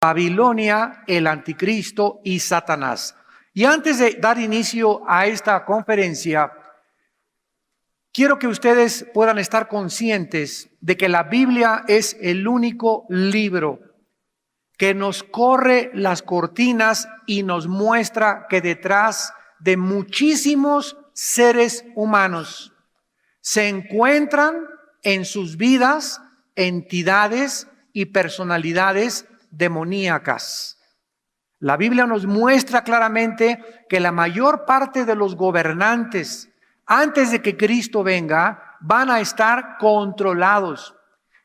Babilonia, el anticristo y Satanás. Y antes de dar inicio a esta conferencia, quiero que ustedes puedan estar conscientes de que la Biblia es el único libro que nos corre las cortinas y nos muestra que detrás de muchísimos seres humanos se encuentran en sus vidas entidades y personalidades demoníacas. La Biblia nos muestra claramente que la mayor parte de los gobernantes, antes de que Cristo venga, van a estar controlados.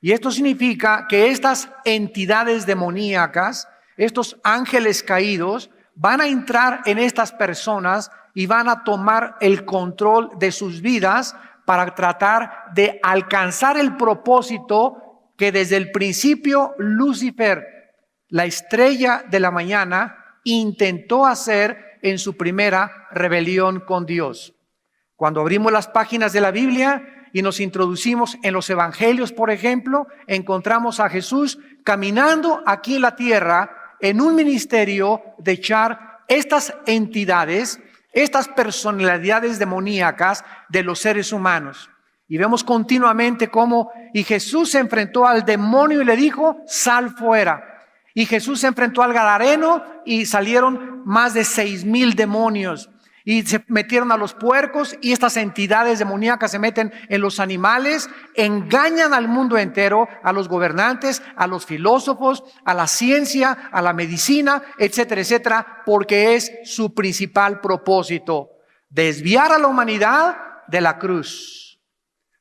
Y esto significa que estas entidades demoníacas, estos ángeles caídos, van a entrar en estas personas y van a tomar el control de sus vidas para tratar de alcanzar el propósito que desde el principio Lucifer, la estrella de la mañana, intentó hacer en su primera rebelión con Dios. Cuando abrimos las páginas de la Biblia y nos introducimos en los evangelios, por ejemplo, encontramos a Jesús caminando aquí en la tierra en un ministerio de echar estas entidades, estas personalidades demoníacas de los seres humanos. Y vemos continuamente cómo Jesús se enfrentó al demonio y le dijo: sal fuera. Y Jesús se enfrentó al gadareno y salieron más de 6,000 demonios. Y se metieron a los puercos, y estas entidades demoníacas se meten en los animales, engañan al mundo entero, a los gobernantes, a los filósofos, a la ciencia, a la medicina, etcétera, etcétera, porque es su principal propósito: desviar a la humanidad de la cruz.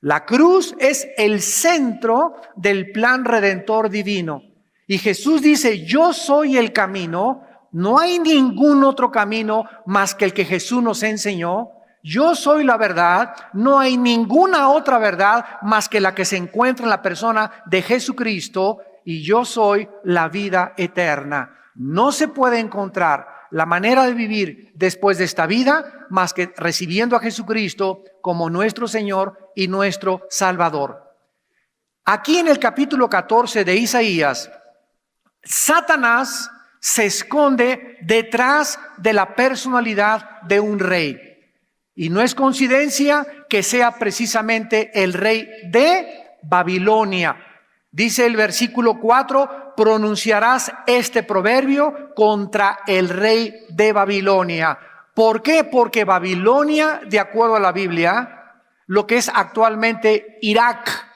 La cruz es el centro del plan redentor divino. Y Jesús dice: yo soy el camino. No hay ningún otro camino más que el que Jesús nos enseñó. Yo soy la verdad. No hay ninguna otra verdad más que la que se encuentra en la persona de Jesucristo. Y yo soy la vida eterna. No se puede encontrar la manera de vivir después de esta vida más que recibiendo a Jesucristo como nuestro Señor y nuestro Salvador. Aquí en el capítulo 14 de Isaías, Satanás se esconde detrás de la personalidad de un rey. Y no es coincidencia que sea precisamente el rey de Babilonia. Dice el versículo 4, pronunciarás este proverbio contra el rey de Babilonia. ¿Por qué? Porque Babilonia, de acuerdo a la Biblia, lo que es actualmente Irak,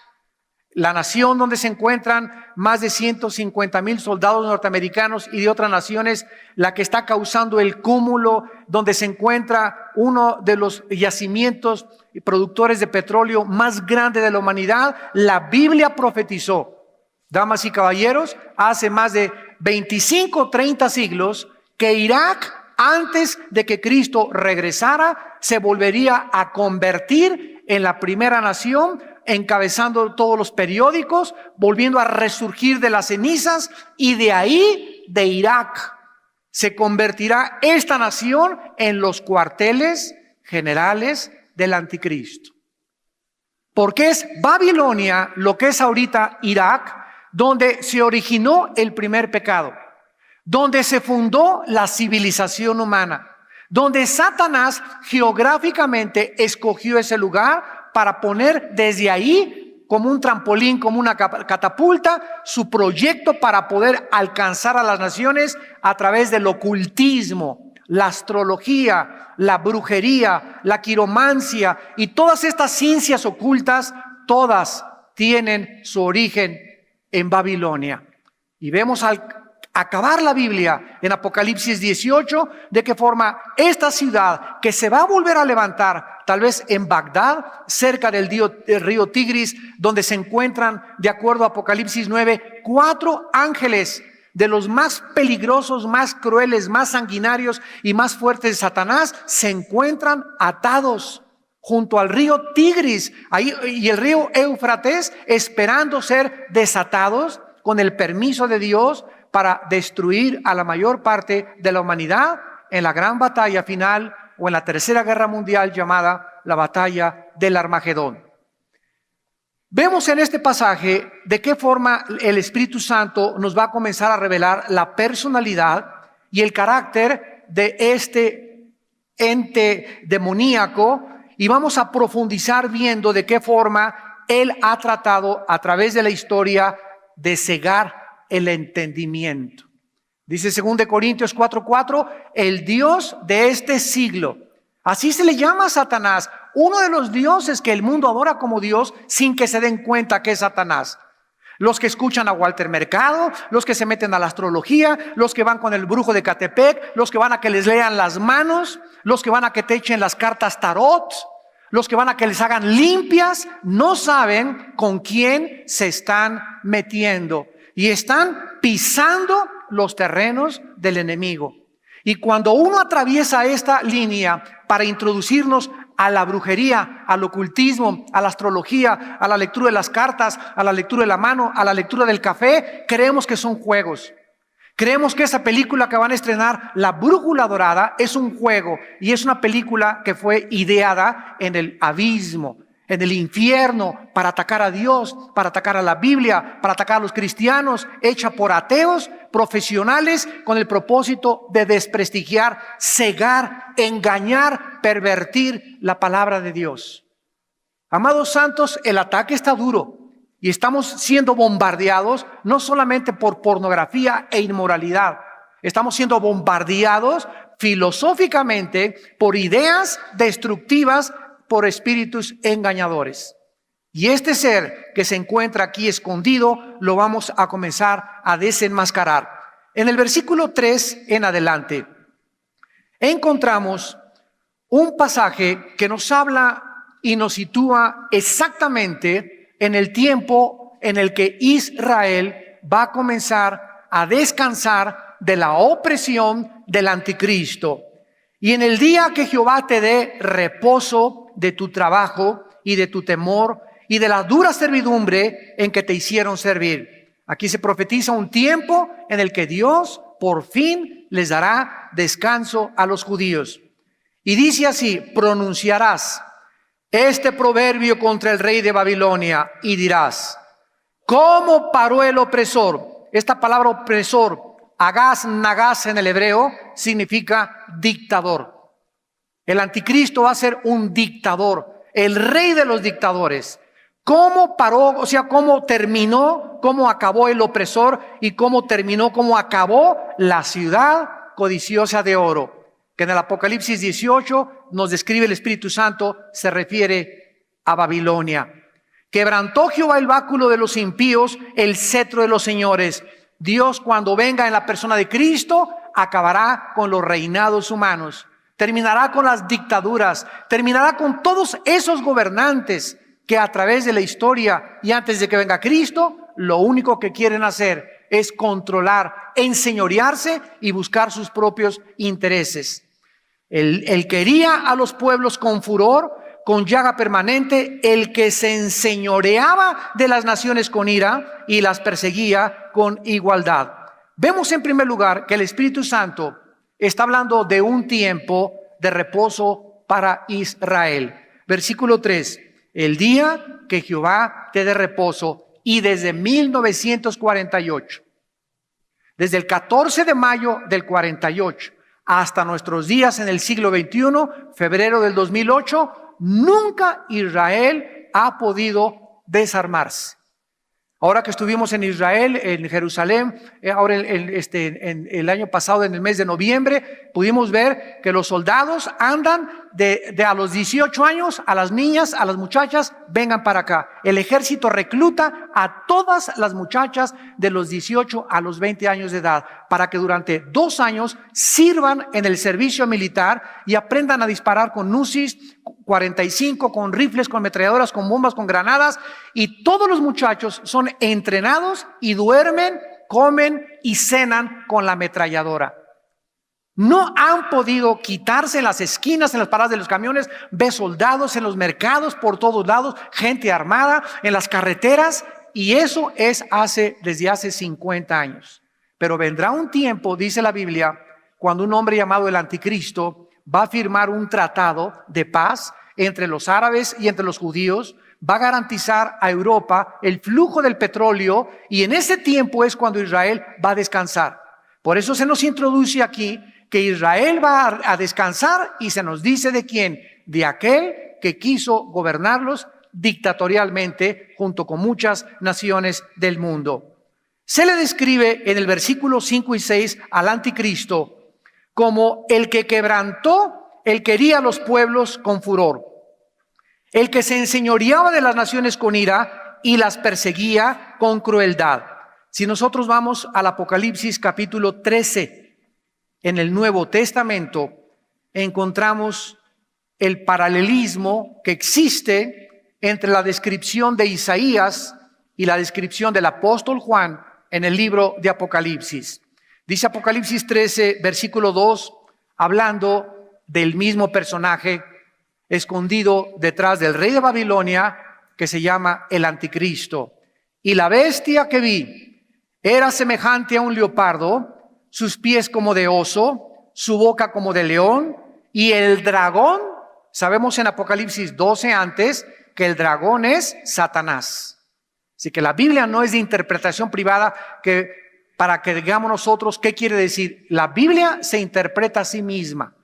la nación donde se encuentran más de 150,000 soldados norteamericanos y de otras naciones, la que está causando el cúmulo, donde se encuentra uno de los yacimientos y productores de petróleo más grande de la humanidad. La Biblia profetizó, damas y caballeros, hace más de 25 o 30 siglos, que Irak, antes de que Cristo regresara, se volvería a convertir en la primera nación, encabezando todos los periódicos, volviendo a resurgir de las cenizas, y de ahí, de Irak, se convertirá esta nación en los cuarteles generales del anticristo. Porque es Babilonia, lo que es ahorita Irak, donde se originó el primer pecado, donde se fundó la civilización humana, donde Satanás geográficamente escogió ese lugar para poner desde ahí, como un trampolín, como una catapulta, su proyecto para poder alcanzar a las naciones a través del ocultismo, la astrología, la brujería, la quiromancia y todas estas ciencias ocultas. Todas tienen su origen en Babilonia. Y vemos al acabar la Biblia en Apocalipsis 18 de qué forma esta ciudad, que se va a volver a levantar tal vez en Bagdad, cerca del río Tigris, donde se encuentran, de acuerdo a Apocalipsis 9, 4 ángeles de los más peligrosos, más crueles, más sanguinarios y más fuertes de Satanás, se encuentran atados junto al río Tigris ahí, y el río Éufrates, esperando ser desatados con el permiso de Dios para destruir a la mayor parte de la humanidad en la gran batalla final, o en la tercera guerra mundial llamada la batalla del Armagedón. Vemos en este pasaje de qué forma el Espíritu Santo nos va a comenzar a revelar la personalidad y el carácter de este ente demoníaco, y vamos a profundizar viendo de qué forma Él ha tratado a través de la historia de cegar el entendimiento. Dice 2 Corintios 4:4, el Dios de este siglo. Así se le llama a Satanás, uno de los dioses que el mundo adora como Dios sin que se den cuenta que es Satanás. Los que escuchan a Walter Mercado, los que se meten a la astrología, los que van con el brujo de Catepec, los que van a que les lean las manos, los que van a que te echen las cartas tarot, los que van a que les hagan limpias, no saben con quién se están metiendo y están pisando los terrenos del enemigo. Y cuando uno atraviesa esta línea para introducirnos a la brujería, al ocultismo, a la astrología, a la lectura de las cartas, a la lectura de la mano, a la lectura del café, creemos que son juegos. Creemos que esa película que van a estrenar, La Brújula Dorada, es un juego y es una película que fue ideada en el abismo, en el infierno, para atacar a Dios, para atacar a la Biblia, para atacar a los cristianos, hecha por ateos profesionales con el propósito de desprestigiar, cegar, engañar, pervertir la palabra de Dios. Amados santos, el ataque está duro y estamos siendo bombardeados no solamente por pornografía e inmoralidad, estamos siendo bombardeados filosóficamente por ideas destructivas, por espíritus engañadores. Y este ser que se encuentra aquí escondido, lo vamos a comenzar a desenmascarar. En el versículo 3 en adelante, encontramos un pasaje que nos habla y nos sitúa exactamente en el tiempo en el que Israel va a comenzar a descansar de la opresión del anticristo. Y en el día que Jehová te dé reposo de tu trabajo y de tu temor y de la dura servidumbre en que te hicieron servir. Aquí se profetiza un tiempo en el que Dios por fin les dará descanso a los judíos. Y dice así, pronunciarás este proverbio contra el rey de Babilonia y dirás, ¿cómo paró el opresor? Esta palabra opresor, agaz, nagaz en el hebreo, significa dictador. El anticristo va a ser un dictador, el rey de los dictadores. ¿Cómo paró? O sea, ¿cómo terminó? ¿Cómo acabó el opresor? ¿Y cómo terminó? ¿Cómo acabó la ciudad codiciosa de oro? Que en el Apocalipsis 18 nos describe el Espíritu Santo, se refiere a Babilonia. Quebrantó Jehová el báculo de los impíos, el cetro de los señores. Dios, cuando venga en la persona de Cristo, acabará con los reinados humanos, terminará con las dictaduras, terminará con todos esos gobernantes que a través de la historia y antes de que venga Cristo, lo único que quieren hacer es controlar, enseñorearse y buscar sus propios intereses. Él quería a los pueblos con furor, con llaga permanente, el que se enseñoreaba de las naciones con ira y las perseguía con igualdad. Vemos en primer lugar que el Espíritu Santo está hablando de un tiempo de reposo para Israel. Versículo 3, el día que Jehová te dé reposo, y desde 1948, desde el 14 de mayo del 48 hasta nuestros días en el siglo XXI, febrero del 2008, nunca Israel ha podido desarmarse. Ahora que estuvimos en Israel, en Jerusalén, ahora en el año pasado, en el mes de noviembre, pudimos ver que los soldados andan de a los 18 años, a las niñas, a las muchachas, vengan para acá. El ejército recluta a todas las muchachas de los 18 a los 20 años de edad, para que durante 2 años sirvan en el servicio militar y aprendan a disparar con UCIs 45, con rifles, con ametralladoras, con bombas, con granadas, y todos los muchachos son entrenados y duermen, comen y cenan con la ametralladora. No han podido quitarse en las esquinas, en las paradas de los camiones. Ve soldados en los mercados, por todos lados, gente armada en las carreteras, y eso es desde hace 50 años. Pero vendrá un tiempo, dice la Biblia, cuando un hombre llamado el Anticristo va a firmar un tratado de paz entre los árabes y entre los judíos, va a garantizar a Europa el flujo del petróleo, y en ese tiempo es cuando Israel va a descansar. Por eso se nos introduce aquí que Israel va a descansar, y se nos dice de quién: de aquel que quiso gobernarlos dictatorialmente junto con muchas naciones del mundo. Se le describe en el versículo 5 y 6 al anticristo como el que quebrantó, el que hería a los pueblos con furor, el que se enseñoreaba de las naciones con ira y las perseguía con crueldad. Si nosotros vamos al Apocalipsis capítulo 13, en el Nuevo Testamento, encontramos el paralelismo que existe entre la descripción de Isaías y la descripción del apóstol Juan en el libro de Apocalipsis. Dice Apocalipsis 13, versículo 2, hablando del mismo personaje escondido detrás del rey de Babilonia, que se llama el anticristo. Y la bestia que vi era semejante a un leopardo, sus pies como de oso, su boca como de león, y el dragón, sabemos en Apocalipsis 12 antes, que el dragón es Satanás. Así que la Biblia no es de interpretación privada para que digamos nosotros qué quiere decir. La Biblia se interpreta a sí misma.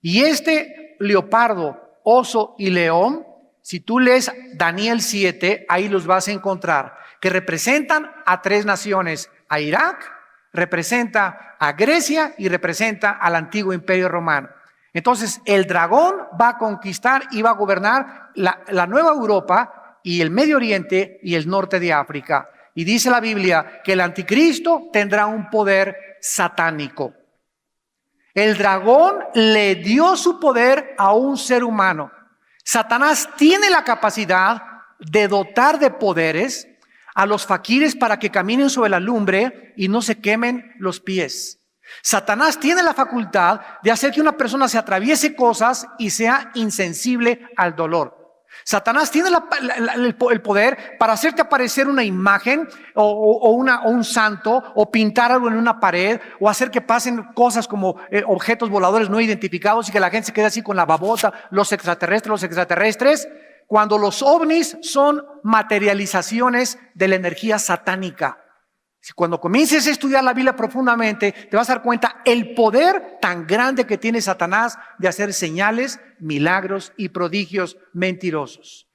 Y este leopardo, oso y león, si tú lees Daniel 7, ahí los vas a encontrar, que representan a tres naciones: a Irak, representa a Grecia y representa al antiguo imperio romano. Entonces el dragón va a conquistar y va a gobernar la nueva Europa y el Medio Oriente y el norte de África. Y dice la Biblia que el anticristo tendrá un poder satánico. El dragón le dio su poder a un ser humano. Satanás tiene la capacidad de dotar de poderes a los faquires para que caminen sobre la lumbre y no se quemen los pies. Satanás tiene la facultad de hacer que una persona se atraviese cosas y sea insensible al dolor. Satanás tiene el poder para hacerte aparecer una imagen o un santo, o pintar algo en una pared, o hacer que pasen cosas como objetos voladores no identificados y que la gente se quede así con la babota: los extraterrestres, cuando los ovnis son materializaciones de la energía satánica. Cuando comiences a estudiar la Biblia profundamente, te vas a dar cuenta el poder tan grande que tiene Satanás de hacer señales, milagros y prodigios mentirosos.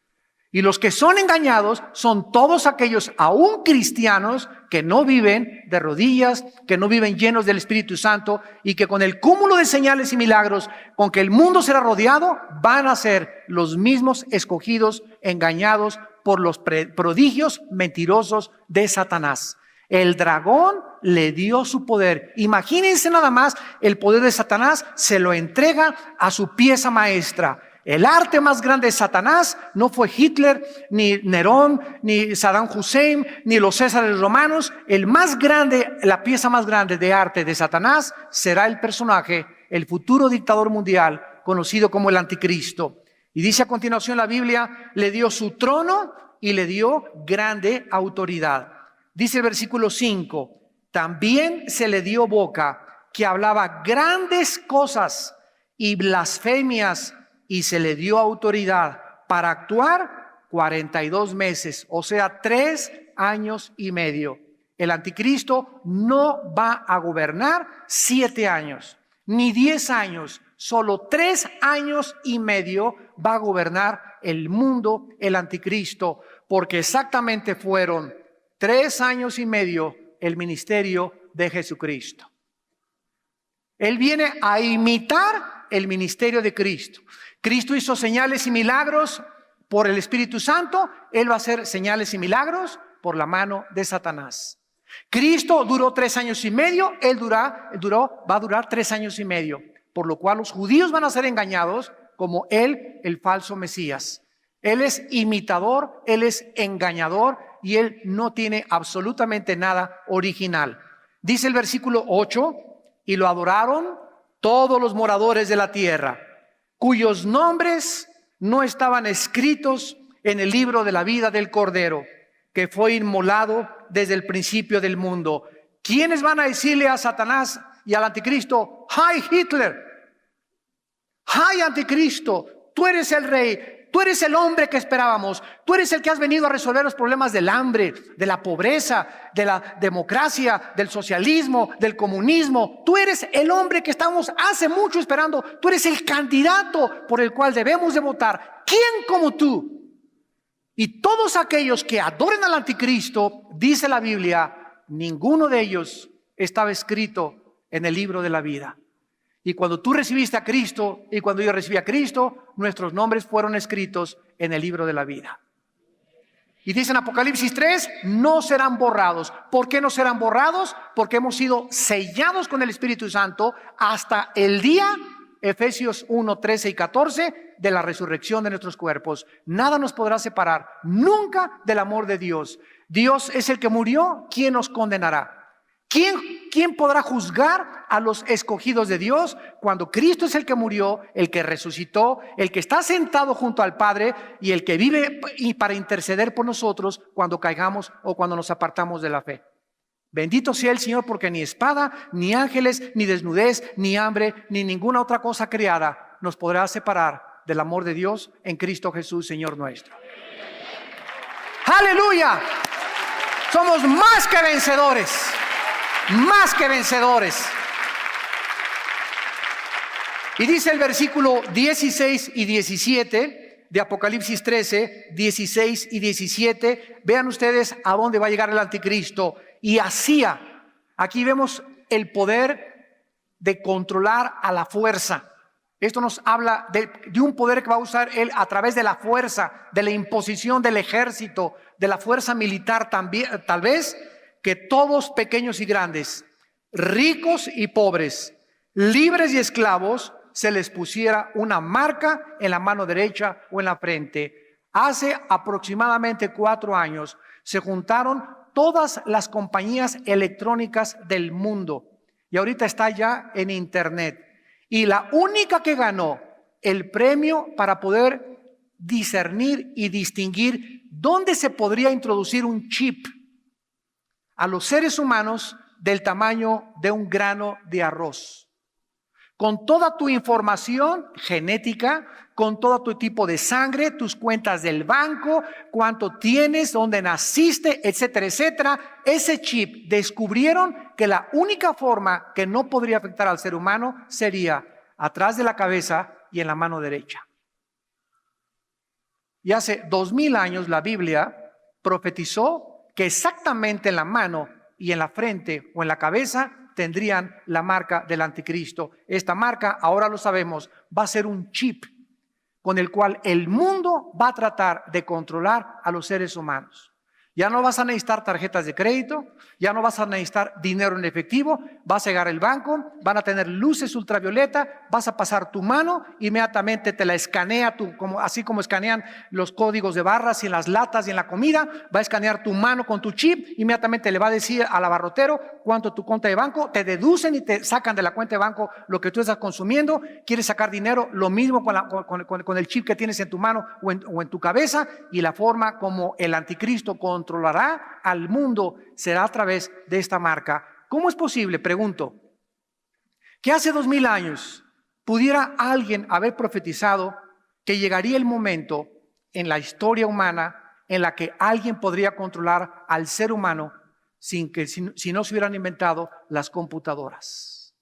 Y los que son engañados son todos aquellos, aún cristianos, que no viven de rodillas, que no viven llenos del Espíritu Santo, y que con el cúmulo de señales y milagros con que el mundo será rodeado, van a ser los mismos escogidos, engañados por los prodigios mentirosos de Satanás. El dragón le dio su poder. Imagínense nada más, el poder de Satanás se lo entrega a su pieza maestra. El arte más grande de Satanás no fue Hitler, ni Nerón, ni Saddam Hussein, ni los Césares romanos. La pieza más grande de arte de Satanás será el personaje, el futuro dictador mundial, conocido como el anticristo. Y dice a continuación la Biblia: le dio su trono y le dio grande autoridad. Dice el versículo 5, también se le dio boca que hablaba grandes cosas y blasfemias, y se le dio autoridad para actuar 42 meses, o sea, 3 años y medio. El anticristo no va a gobernar 7 años, ni 10 años, solo 3 años y medio va a gobernar el mundo el anticristo, porque exactamente fueron 3 años y medio el ministerio de Jesucristo. Él viene a imitar el ministerio de Cristo. Cristo hizo señales y milagros por el Espíritu Santo. Él va a hacer señales y milagros por la mano de Satanás. Cristo duró 3 años y medio. Va a durar 3 años y medio. Por lo cual los judíos van a ser engañados como él, el falso Mesías. Él es imitador, él es engañador, y él no tiene absolutamente nada original. Dice el versículo 8, y lo adoraron todos los moradores de la tierra, cuyos nombres no estaban escritos en el libro de la vida del Cordero, que fue inmolado desde el principio del mundo. ¿Quiénes van a decirle a Satanás y al anticristo: ¡Hi Hitler! ¡Hi anticristo! Tú eres el rey. Tú eres el hombre que esperábamos. Tú eres el que has venido a resolver los problemas del hambre, de la pobreza, de la democracia, del socialismo, del comunismo. Tú eres el hombre que estamos hace mucho esperando. Tú eres el candidato por el cual debemos de votar. ¿Quién como tú? Y todos aquellos que adoren al anticristo, dice la Biblia, ninguno de ellos estaba escrito en el libro de la vida. Y cuando tú recibiste a Cristo y cuando yo recibí a Cristo, nuestros nombres fueron escritos en el libro de la vida. Y dice en Apocalipsis 3, no serán borrados. ¿Por qué no serán borrados? Porque hemos sido sellados con el Espíritu Santo hasta el día, Efesios 1, 13 y 14, de la resurrección de nuestros cuerpos. Nada nos podrá separar nunca del amor de Dios. Dios es el que murió. ¿Quién nos condenará? ¿Quién podrá juzgar a los escogidos de Dios cuando Cristo es el que murió, el que resucitó, el que está sentado junto al Padre y el que vive para interceder por nosotros cuando caigamos o cuando nos apartamos de la fe? Bendito sea el Señor, porque ni espada, ni ángeles, ni desnudez, ni hambre, ni ninguna otra cosa creada nos podrá separar del amor de Dios en Cristo Jesús, Señor nuestro. ¡Aleluya! Somos más que vencedores. Más que vencedores. Y dice el versículo 16 y 17 de Apocalipsis 13, 16 y 17. Vean ustedes a dónde va a llegar el anticristo. Y hacía, aquí vemos el poder de controlar a la fuerza. Esto nos habla de un poder que va a usar él a través de la fuerza, de la imposición del ejército, de la fuerza militar también, tal vez, que todos, pequeños y grandes, ricos y pobres, libres y esclavos, se les pusiera una marca en la mano derecha o en la frente. Hace aproximadamente 4 años se juntaron todas las compañías electrónicas del mundo y ahorita está ya en internet. Y la única que ganó el premio para poder discernir y distinguir dónde se podría introducir un chip a los seres humanos del tamaño de un grano de arroz. Con toda tu información genética, con todo tu tipo de sangre, tus cuentas del banco, cuánto tienes, dónde naciste, etcétera, etcétera. Ese chip descubrieron que la única forma que no podría afectar al ser humano sería atrás de la cabeza y en la mano derecha. Y hace 2000 años la Biblia profetizó que exactamente en la mano y en la frente o en la cabeza tendrían la marca del anticristo. Esta marca, ahora lo sabemos, va a ser un chip con el cual el mundo va a tratar de controlar a los seres humanos. Ya no vas a necesitar tarjetas de crédito, ya no vas a necesitar dinero en efectivo, vas a llegar al banco, van a tener luces ultravioleta, vas a pasar tu mano, inmediatamente te la escanea, así como escanean los códigos de barras y en las latas y en la comida, va a escanear tu mano con tu chip, inmediatamente le va a decir al abarrotero cuánto tu cuenta de banco, te deducen y te sacan de la cuenta de banco lo que tú estás consumiendo. Quieres sacar dinero, lo mismo con el chip que tienes en tu mano o en tu cabeza, y la forma como el anticristo controlará al mundo será a través de esta marca. ¿Cómo es posible? Pregunto, que hace 2000 años pudiera alguien haber profetizado que llegaría el momento en la historia humana en la que alguien podría controlar al ser humano si no se hubieran inventado las computadoras?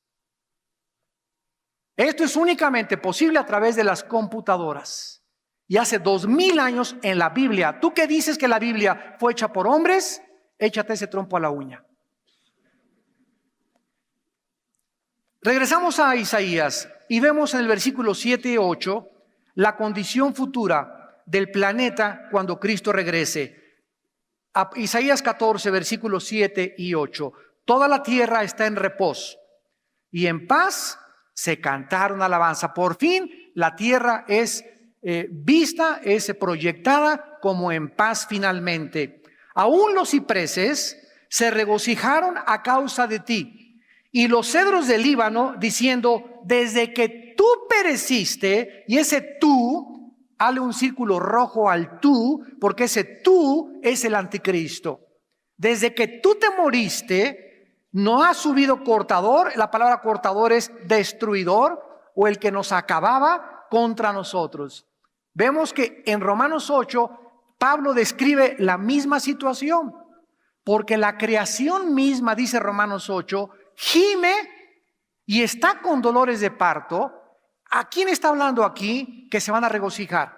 Esto es únicamente posible a través de las computadoras. Y hace 2000 años en la Biblia, ¿tú qué dices que la Biblia fue hecha por hombres? Échate ese trompo a la uña. Regresamos a Isaías y vemos en el versículo 7 y 8 la condición futura del planeta cuando Cristo regrese. A Isaías 14, versículos 7 y 8. Toda la tierra está en reposo y en paz se cantaron alabanza. Por fin la tierra es vista, es proyectada como en paz finalmente. Aún los cipreses se regocijaron a causa de ti, y los cedros del Líbano diciendo, desde que tú pereciste. Y ese tú, hazle un círculo rojo al tú, porque ese tú es el anticristo. Desde que tú te moriste, no ha subido cortador. La palabra cortador es destruidor, o el que nos acababa contra nosotros. Vemos que en Romanos 8, Pablo describe la misma situación, porque la creación misma, dice Romanos 8, gime y está con dolores de parto. ¿A quién está hablando aquí que se van a regocijar?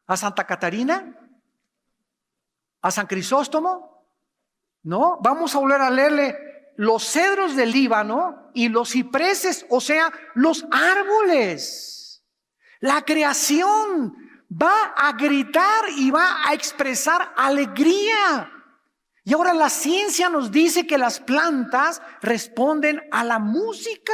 ¿A Santa Catarina? ¿A San Crisóstomo? No, vamos a volver a leerle los cedros del Líbano y los cipreses, o sea, los árboles. La creación va a gritar y va a expresar alegría. Y ahora la ciencia nos dice que las plantas responden a la música.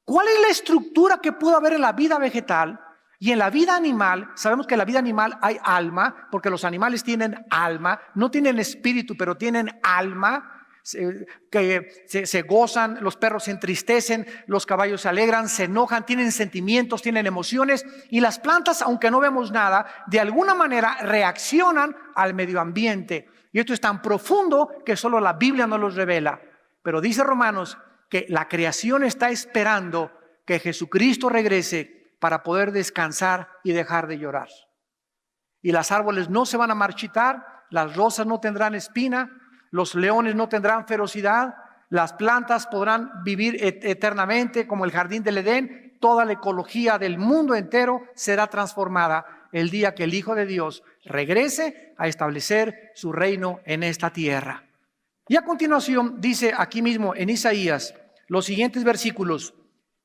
¿Cuál es la estructura que pudo haber en la vida vegetal? Y en la vida animal, sabemos que en la vida animal hay alma, porque los animales tienen alma, no tienen espíritu, pero tienen alma, se gozan, los perros se entristecen, los caballos se alegran, se enojan, tienen sentimientos, tienen emociones, y las plantas, aunque no vemos nada, de alguna manera reaccionan al medio ambiente. Y esto es tan profundo que solo la Biblia nos los revela. Pero dice Romanos que la creación está esperando que Jesucristo regrese para poder descansar y dejar de llorar. Y los árboles no se van a marchitar, las rosas no tendrán espina, los leones no tendrán ferocidad, las plantas podrán vivir eternamente como el jardín del Edén. Toda la ecología del mundo entero será transformada el día que el Hijo de Dios regrese a establecer su reino en esta tierra. Y a continuación dice aquí mismo en Isaías los siguientes versículos,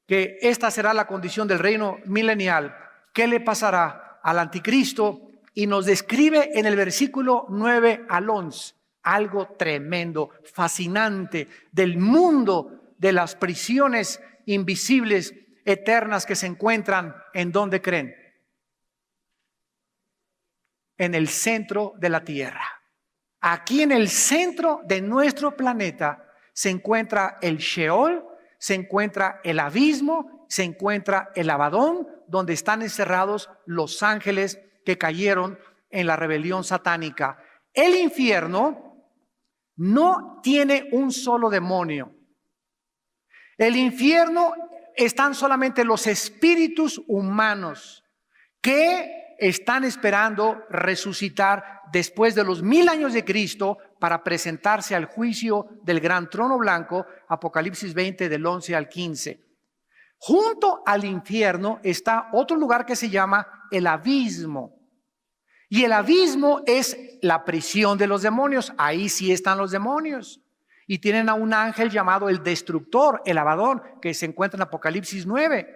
que esta será la condición del reino milenial. ¿Qué le pasará al anticristo? Y nos describe en el versículo 9 al 11 algo tremendo, fascinante del mundo de las prisiones invisibles, eternas que se encuentran en donde creen. En el centro de la tierra. Aquí en el centro de nuestro planeta se encuentra el Sheol, se encuentra el abismo, se encuentra el Abadón, donde están encerrados los ángeles que cayeron en la rebelión satánica. El infierno no tiene un solo demonio. El infierno están solamente los espíritus humanos que están esperando resucitar después de los 1000 años de Cristo para presentarse al juicio del gran trono blanco, Apocalipsis 20 del 11 al 15. Junto al infierno está otro lugar que se llama el abismo. Y el abismo es la prisión de los demonios. Ahí sí están los demonios. Y tienen a un ángel llamado el destructor, el Abadón, que se encuentra en Apocalipsis 9.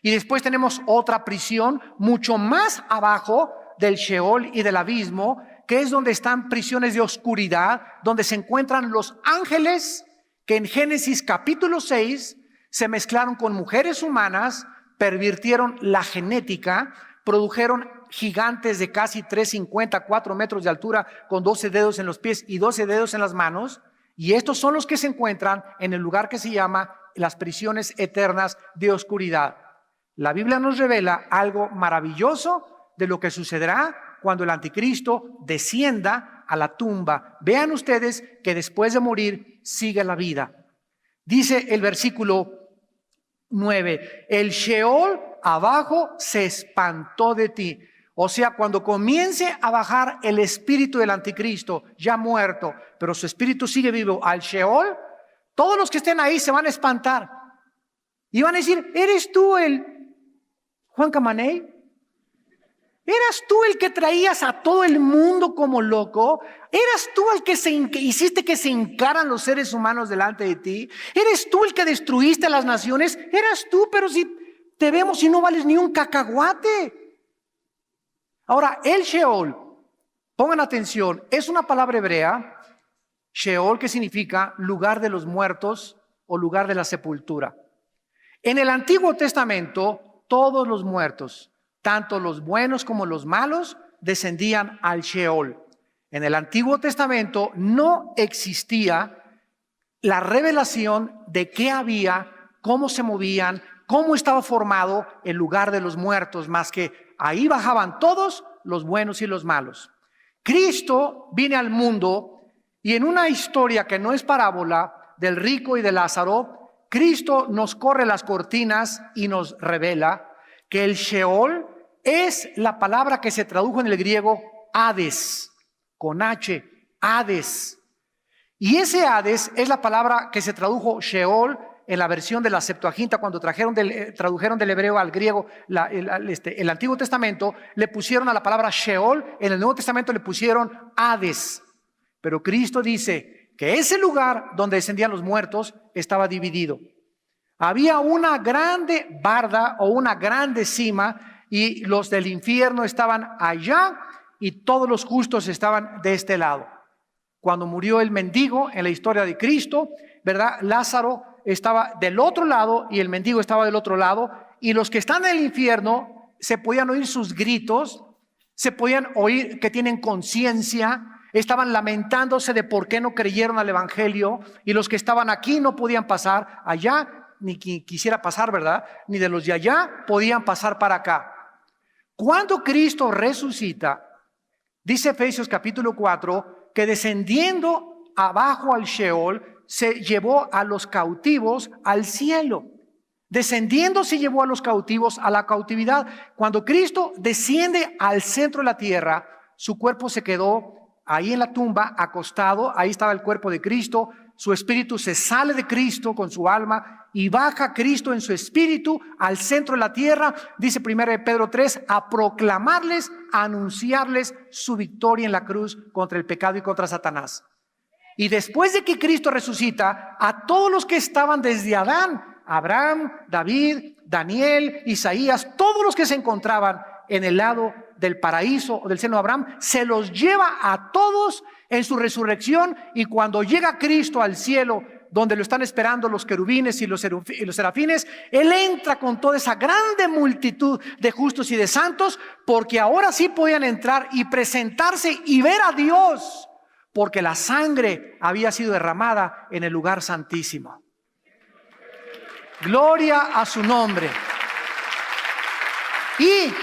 Y después tenemos otra prisión mucho más abajo del Sheol y del abismo, que es donde están prisiones de oscuridad, donde se encuentran los ángeles que en Génesis capítulo 6 se mezclaron con mujeres humanas, pervirtieron la genética, produjeron gigantes de casi 3,50, 4 metros de altura, con 12 dedos en los pies y 12 dedos en las manos. Y estos son los que se encuentran en el lugar que se llama las prisiones eternas de oscuridad. La Biblia nos revela algo maravilloso de lo que sucederá cuando el anticristo descienda a la tumba. Vean ustedes que después de morir sigue la vida. Dice el versículo 9, el Sheol abajo se espantó de ti. O sea, cuando comience a bajar el espíritu del anticristo, ya muerto, pero su espíritu sigue vivo, al Sheol, todos los que estén ahí se van a espantar. Y van a decir, ¿eres tú el Juan Camaney? ¿Eras tú el que traías a todo el mundo como loco? ¿Eras tú el que hiciste que se hincaran los seres humanos delante de ti? ¿Eres tú el que destruiste a las naciones? ¿Eras tú? Pero si te vemos y no vales ni un cacahuate. Ahora, el Sheol, pongan atención, es una palabra hebrea, Sheol, que significa lugar de los muertos o lugar de la sepultura. En el Antiguo Testamento, todos los muertos, tanto los buenos como los malos, descendían al Sheol. En el Antiguo Testamento no existía la revelación de qué había, cómo se movían, cómo estaba formado el lugar de los muertos, más que ahí bajaban todos los buenos y los malos. Cristo viene al mundo y en una historia que no es parábola del rico y de Lázaro, Cristo nos corre las cortinas y nos revela que el Sheol es la palabra que se tradujo en el griego Hades, con H, Hades. Y ese Hades es la palabra que se tradujo Sheol en la versión de la Septuaginta, cuando tradujeron del hebreo al griego el Antiguo Testamento, le pusieron a la palabra Sheol, en el Nuevo Testamento le pusieron Hades. Pero Cristo dice que ese lugar donde descendían los muertos estaba dividido. Había una grande barda o una grande cima y los del infierno estaban allá y todos los justos estaban de este lado. Cuando murió el mendigo en la historia de Cristo, ¿verdad? Lázaro estaba del otro lado y el mendigo estaba del otro lado, y los que están en el infierno se podían oír sus gritos, se podían oír que tienen conciencia, estaban lamentándose de por qué no creyeron al evangelio, y los que estaban aquí no podían pasar allá, ni quien quisiera pasar, ¿verdad? Ni de los de allá podían pasar para acá. Cuando Cristo resucita, dice Efesios capítulo 4, que descendiendo abajo al Sheol, se llevó a los cautivos al cielo. Descendiendo se llevó a los cautivos a la cautividad. Cuando Cristo desciende al centro de la tierra, su cuerpo se quedó ahí en la tumba, acostado. Ahí estaba el cuerpo de Cristo. Su espíritu se sale de Cristo con su alma y baja Cristo en su espíritu al centro de la tierra. Dice 1 Pedro 3, a proclamarles, a anunciarles su victoria en la cruz contra el pecado y contra Satanás. Y después de que Cristo resucita, a todos los que estaban desde Adán, Abraham, David, Daniel, Isaías, todos los que se encontraban en el lado del paraíso o del seno de Abraham, se los lleva a todos en su resurrección. Y cuando llega Cristo al cielo, donde lo están esperando los querubines y los serafines, Él entra con toda esa grande multitud de justos y de santos, porque ahora sí podían entrar y presentarse y ver a Dios, porque la sangre había sido derramada en el lugar santísimo. Gloria a su nombre. Y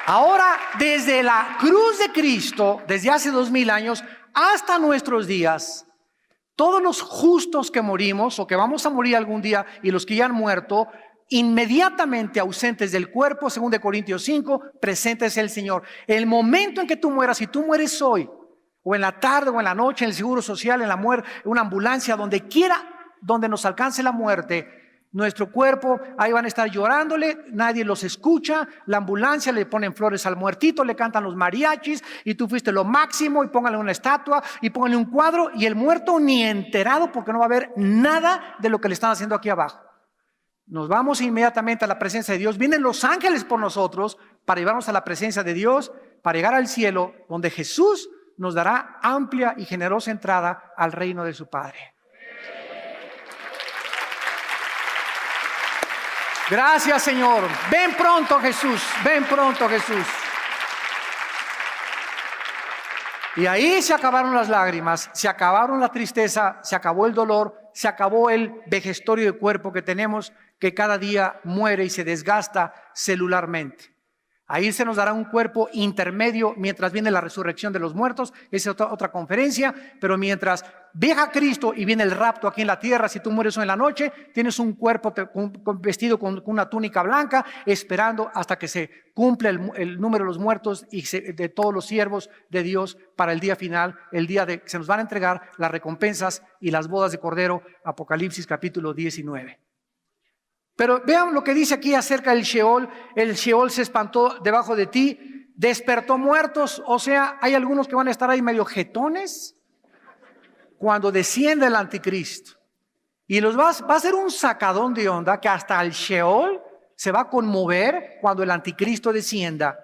ahora, desde la cruz de Cristo, desde hace 2000 años hasta nuestros días, todos los justos que morimos o que vamos a morir algún día y los que ya han muerto, inmediatamente ausentes del cuerpo, según de Corintios 5, presentes el Señor. El momento en que tú mueras, si tú mueres hoy, o en la tarde, o en la noche, en el seguro social, en la muerte, en una ambulancia, donde quiera, donde nos alcance la muerte, nuestro cuerpo, ahí van a estar llorándole, nadie los escucha, la ambulancia le ponen flores al muertito, le cantan los mariachis, y tú fuiste lo máximo, y póngale una estatua, y póngale un cuadro, y el muerto ni enterado, porque no va a ver nada de lo que le están haciendo aquí abajo. Nos vamos inmediatamente a la presencia de Dios. Vienen los ángeles por nosotros para llevarnos a la presencia de Dios, para llegar al cielo, donde Jesús nos dará amplia y generosa entrada al reino de su Padre. Gracias, Señor. Ven pronto, Jesús. Ven pronto, Jesús. Y ahí se acabaron las lágrimas, se acabaron la tristeza, se acabó el dolor, se acabó el vejestorio de cuerpo que tenemos, que cada día muere y se desgasta celularmente. Ahí se nos dará un cuerpo intermedio mientras viene la resurrección de los muertos. Esa es otra conferencia. Pero mientras viaja Cristo y viene el rapto aquí en la tierra, si tú mueres hoy en la noche, tienes un cuerpo vestido con una túnica blanca, esperando hasta que se cumpla el número de los muertos y de todos los siervos de Dios para el día final, el día de que se nos van a entregar las recompensas y las bodas de Cordero. Apocalipsis capítulo 19. Pero vean lo que dice aquí acerca del Sheol. El Sheol se espantó debajo de ti, despertó muertos. O sea, hay algunos que van a estar ahí medio jetones cuando descienda el anticristo. Y va a ser un sacadón de onda que hasta el Sheol se va a conmover cuando el anticristo descienda.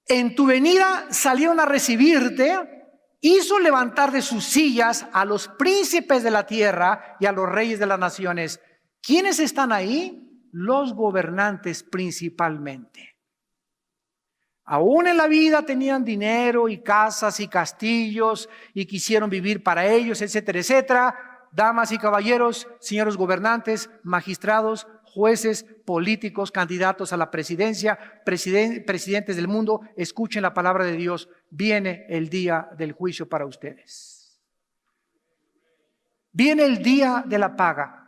En tu venida salieron a recibirte, hizo levantar de sus sillas a los príncipes de la tierra y a los reyes de las naciones. ¿Quiénes están ahí? Los gobernantes principalmente. Aún en la vida tenían dinero y casas y castillos y quisieron vivir para ellos, etcétera, etcétera. Damas y caballeros, señores gobernantes, magistrados, jueces, políticos, candidatos a la presidencia, presidentes del mundo, escuchen la palabra de Dios. Viene el día del juicio para ustedes. Viene el día de la paga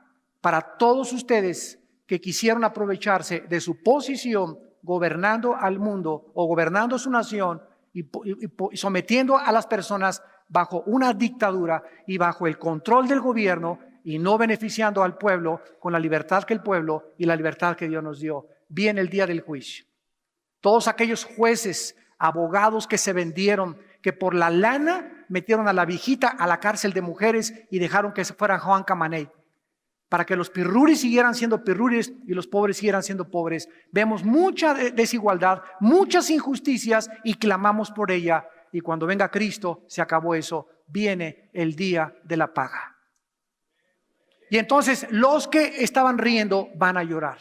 para todos ustedes que quisieron aprovecharse de su posición gobernando al mundo o gobernando su nación y sometiendo a las personas bajo una dictadura y bajo el control del gobierno y no beneficiando al pueblo con la libertad que el pueblo y la libertad que Dios nos dio. Viene el día del juicio. Todos aquellos jueces, abogados que se vendieron, que por la lana metieron a la viejita a la cárcel de mujeres y dejaron que se fuera Juan Camaney, para que los pirruris siguieran siendo pirruris y los pobres siguieran siendo pobres. Vemos mucha desigualdad, muchas injusticias y clamamos por ella. Y cuando venga Cristo, se acabó eso. Viene el día de la paga. Y entonces los que estaban riendo van a llorar.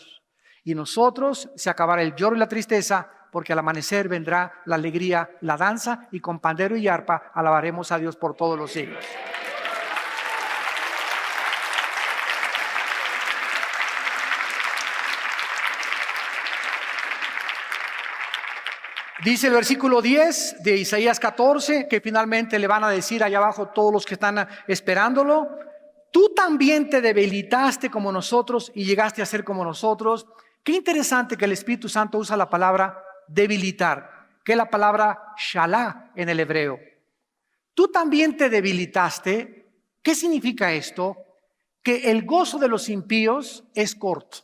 Y nosotros se acabará el lloro y la tristeza, porque al amanecer vendrá la alegría, la danza, y con pandero y arpa alabaremos a Dios por todos los siglos. Dice el versículo 10 de Isaías 14, que finalmente le van a decir allá abajo todos los que están esperándolo: tú también te debilitaste como nosotros y llegaste a ser como nosotros. Qué interesante que el Espíritu Santo usa la palabra debilitar, que es la palabra shalá en el hebreo. Tú también te debilitaste. ¿Qué significa esto? Que el gozo de los impíos es corto.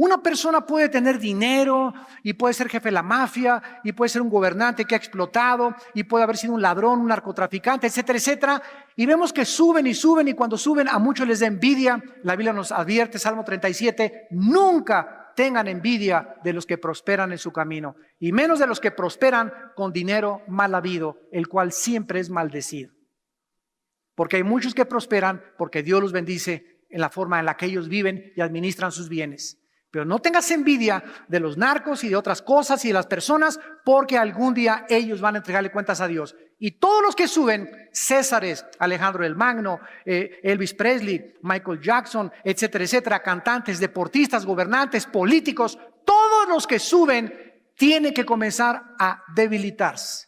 Una persona puede tener dinero y puede ser jefe de la mafia y puede ser un gobernante que ha explotado y puede haber sido un ladrón, un narcotraficante, etcétera, etcétera. Y vemos que suben y suben, y cuando suben a muchos les da envidia. La Biblia nos advierte, Salmo 37, nunca tengan envidia de los que prosperan en su camino, y menos de los que prosperan con dinero mal habido, el cual siempre es maldecido. Porque hay muchos que prosperan porque Dios los bendice en la forma en la que ellos viven y administran sus bienes. Pero no tengas envidia de los narcos y de otras cosas y de las personas, porque algún día ellos van a entregarle cuentas a Dios. Y todos los que suben, Césares, Alejandro el Magno, Elvis Presley, Michael Jackson, etcétera, etcétera, cantantes, deportistas, gobernantes, políticos, todos los que suben tienen que comenzar a debilitarse.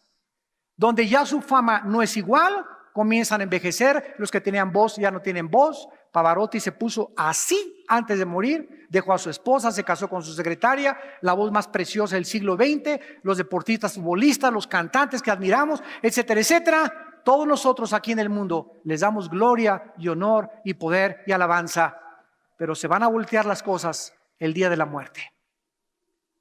Donde ya su fama no es igual, comienzan a envejecer. Los que tenían voz ya no tienen voz. Pavarotti se puso así antes de morir, dejó a su esposa, se casó con su secretaria, la voz más preciosa del siglo XX, los deportistas, futbolistas, los cantantes que admiramos, etcétera, etcétera. Todos nosotros aquí en el mundo les damos gloria y honor y poder y alabanza, pero se van a voltear las cosas el día de la muerte.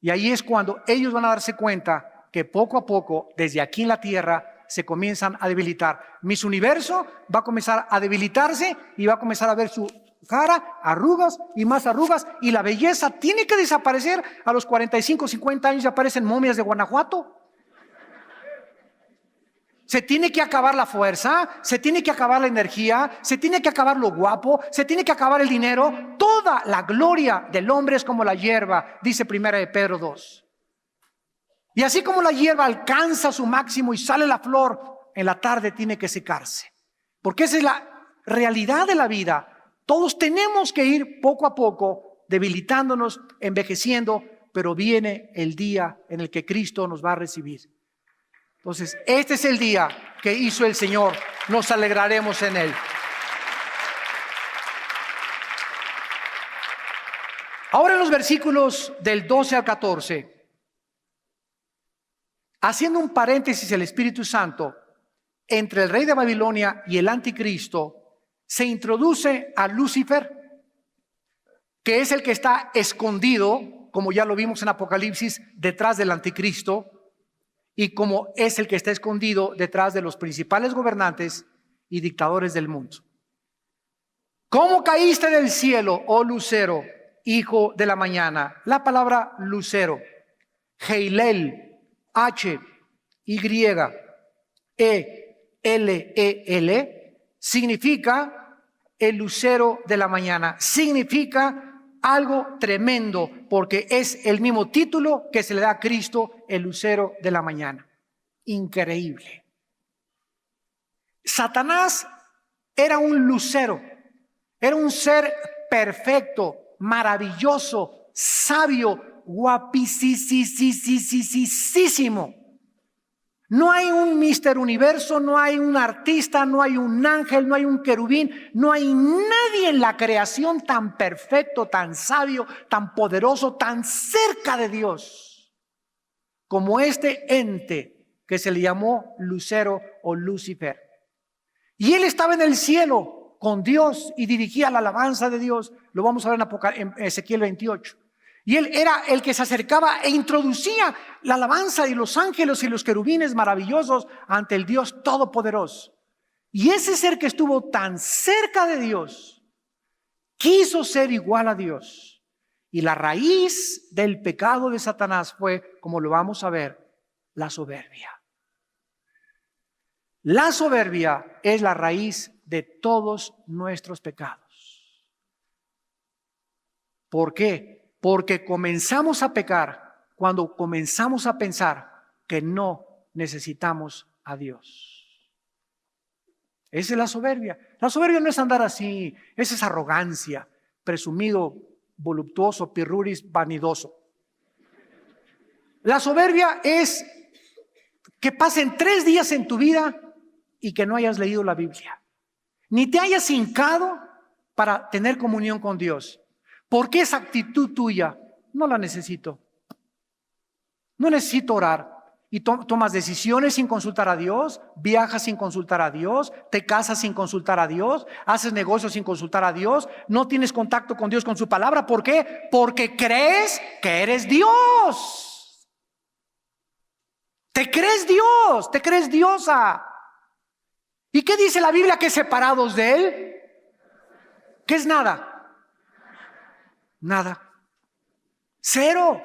Y ahí es cuando ellos van a darse cuenta que poco a poco, desde aquí en la tierra, se comienzan a debilitar. Miss Universo va a comenzar a debilitarse y va a comenzar a ver su cara, arrugas y más arrugas, y la belleza tiene que desaparecer. A los 45, 50 años ya aparecen momias de Guanajuato. Se tiene que acabar la fuerza, se tiene que acabar la energía, se tiene que acabar lo guapo, se tiene que acabar el dinero. Toda la gloria del hombre es como la hierba, dice 1 de Pedro 2. Y así como la hierba alcanza su máximo y sale la flor, en la tarde tiene que secarse. Porque esa es la realidad de la vida. Todos tenemos que ir poco a poco debilitándonos, envejeciendo, pero viene el día en el que Cristo nos va a recibir. Entonces, este es el día que hizo el Señor. Nos alegraremos en Él. Ahora en los versículos del 12 al 14, haciendo un paréntesis, el Espíritu Santo entre el rey de Babilonia y el anticristo, se introduce a Lucifer, que es el que está escondido, como ya lo vimos en Apocalipsis, detrás del anticristo, y como es el que está escondido detrás de los principales gobernantes y dictadores del mundo. ¿Cómo caíste del cielo, oh lucero, hijo de la mañana? La palabra lucero, Heilel, H-Y-E-L-E-L, significa el lucero de la mañana. Significa algo tremendo, porque es el mismo título que se le da a Cristo, el lucero de la mañana. Increíble. Satanás era un lucero, era un ser perfecto, maravilloso, sabio, guapísimo. No hay un Mister Universo, no hay un artista, no hay un ángel, no hay un querubín, no hay nadie en la creación tan perfecto, tan sabio, tan poderoso, tan cerca de Dios como este ente que se le llamó Lucero o Lucifer. Y él estaba en el cielo con Dios y dirigía la alabanza de Dios. Lo vamos a ver en Ezequiel 28. Y él era el que se acercaba e introducía la alabanza y los ángeles y los querubines maravillosos ante el Dios todopoderoso. Y ese ser que estuvo tan cerca de Dios quiso ser igual a Dios. Y la raíz del pecado de Satanás fue, como lo vamos a ver, la soberbia. La soberbia es la raíz de todos nuestros pecados. ¿Por qué? Porque comenzamos a pecar cuando comenzamos a pensar que no necesitamos a Dios. Esa es la soberbia. La soberbia no es andar así, esa es arrogancia, presumido, voluptuoso, pirruris, vanidoso. La soberbia es que pasen 3 días en tu vida y que no hayas leído la Biblia, ni te hayas hincado para tener comunión con Dios. Porque esa actitud tuya no la necesito. No necesito orar. Y tomas decisiones sin consultar a Dios, viajas sin consultar a Dios, te casas sin consultar a Dios, haces negocios sin consultar a Dios, no tienes contacto con Dios con su palabra. ¿Por qué? Porque crees que eres Dios. Te crees Dios, te crees diosa. ¿Y qué dice la Biblia? Que separados de Él, ¿qué es nada? Nada. Cero.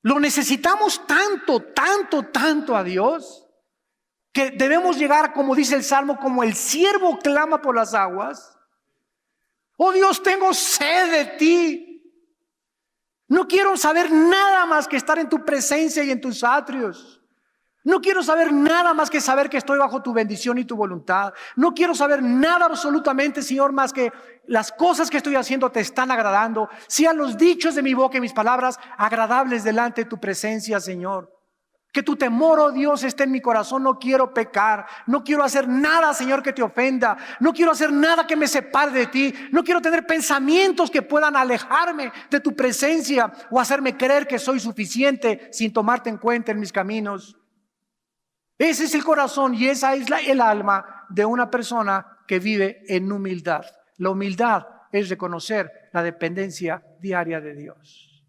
Lo necesitamos tanto a Dios, que debemos llegar, como dice el Salmo, como el siervo clama por las aguas. Oh Dios, tengo sed de ti. No quiero saber nada más que estar en tu presencia y en tus atrios. No quiero saber nada más que saber que estoy bajo tu bendición y tu voluntad. No quiero saber nada absolutamente, Señor, más que las cosas que estoy haciendo te están agradando. Sean los dichos de mi boca y mis palabras agradables delante de tu presencia, Señor. Que tu temor, oh Dios, esté en mi corazón. No quiero pecar. No quiero hacer nada, Señor, que te ofenda. No quiero hacer nada que me separe de ti. No quiero tener pensamientos que puedan alejarme de tu presencia o hacerme creer que soy suficiente sin tomarte en cuenta en mis caminos. Ese es el corazón y esa es el alma de una persona que vive en humildad. La humildad es reconocer la dependencia diaria de Dios.